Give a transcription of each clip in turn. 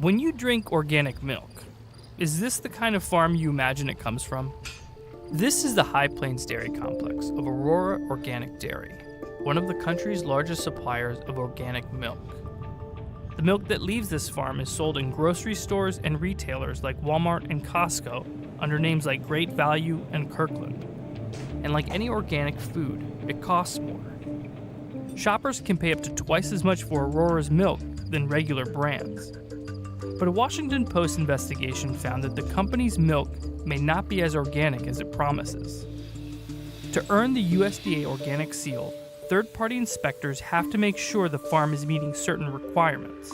When you drink organic milk, is this the kind of farm you imagine it comes from? This is the High Plains Dairy Complex of Aurora Organic Dairy, one of the country's largest suppliers of organic milk. The milk that leaves this farm is sold in grocery stores and retailers like Walmart and Costco under names like Great Value and Kirkland. And like any organic food, it costs more. Shoppers can pay up to twice as much for Aurora's milk than regular brands. But a Washington Post investigation found that the company's milk may not be as organic as it promises. To earn the USDA organic seal, third-party inspectors have to make sure the farm is meeting certain requirements.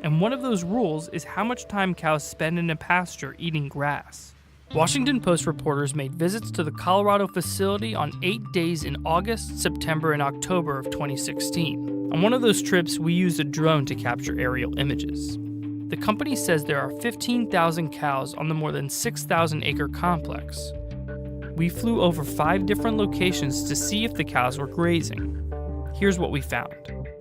And one of those rules is how much time cows spend in a pasture eating grass. Washington Post reporters made visits to the Colorado facility on 8 days in August, September, and October of 2016. On one of those trips, we used a drone to capture aerial images. The company says there are 15,000 cows on the more than 6,000-acre complex. We flew over 5 different locations to see if the cows were grazing. Here's what we found.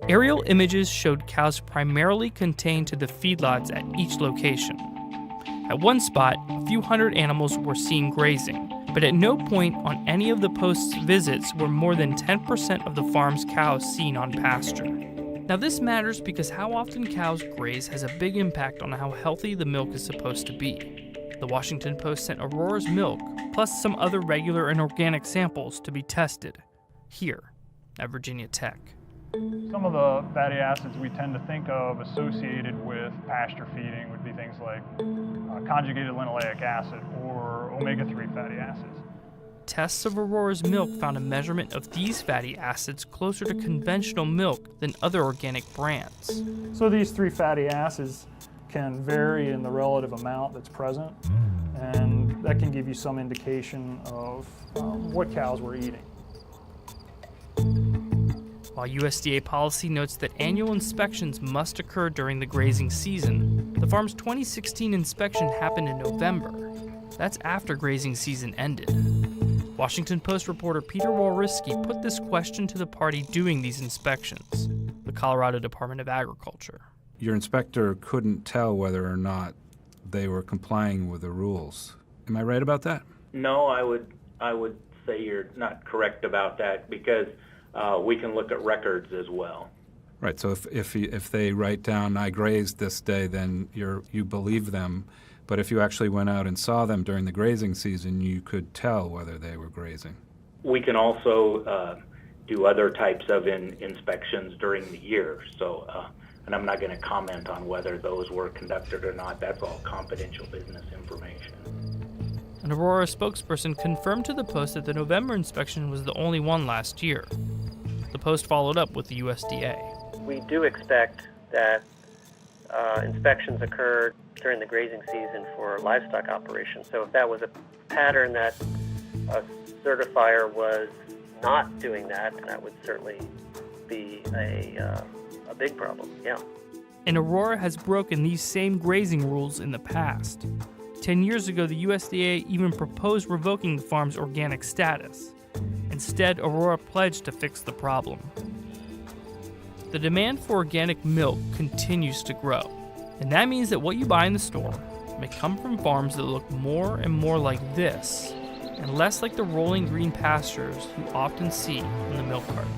Aerial images showed cows primarily contained to the feedlots at each location. At one spot, a few hundred animals were seen grazing, but at no point on any of the post's visits were more than 10% of the farm's cows seen on pasture. Now this matters because how often cows graze has a big impact on how healthy the milk is supposed to be. The Washington Post sent Aurora's milk, plus some other regular and organic samples, to be tested here at Virginia Tech. Some of the fatty acids we tend to think of associated with pasture feeding would be things like conjugated linoleic acid or omega-3 fatty acids. Tests of Aurora's milk found a measurement of these fatty acids closer to conventional milk than other organic brands. So these 3 fatty acids can vary in the relative amount that's present, and that can give you some indication of what cows were eating. While USDA policy notes that annual inspections must occur during the grazing season, the farm's 2016 inspection happened in November. That's after grazing season ended. Washington Post reporter Peter Walriski put this question to the party doing these inspections, the Colorado Department of Agriculture. Your inspector couldn't tell whether or not they were complying with the rules. Am I right about that? No, I would say you're not correct about that because we can look at records as well. Right. So if they write down "I grazed this day," then you believe them. But if you actually went out and saw them during the grazing season, you could tell whether they were grazing. We can also do other types of inspections during the year. So, and I'm not going to comment on whether those were conducted or not. That's all confidential business information. An Aurora spokesperson confirmed to the Post that the November inspection was the only one last year. The Post followed up with the USDA. We do expect that inspections occur during the grazing season for livestock operations. So if that was a pattern that a certifier was not doing that, that would certainly be a big problem, yeah. And Aurora has broken these same grazing rules in the past. 10 years ago, the USDA even proposed revoking the farm's organic status. Instead, Aurora pledged to fix the problem. The demand for organic milk continues to grow, and that means that what you buy in the store may come from farms that look more and more like this, and less like the rolling green pastures you often see in the milk carton.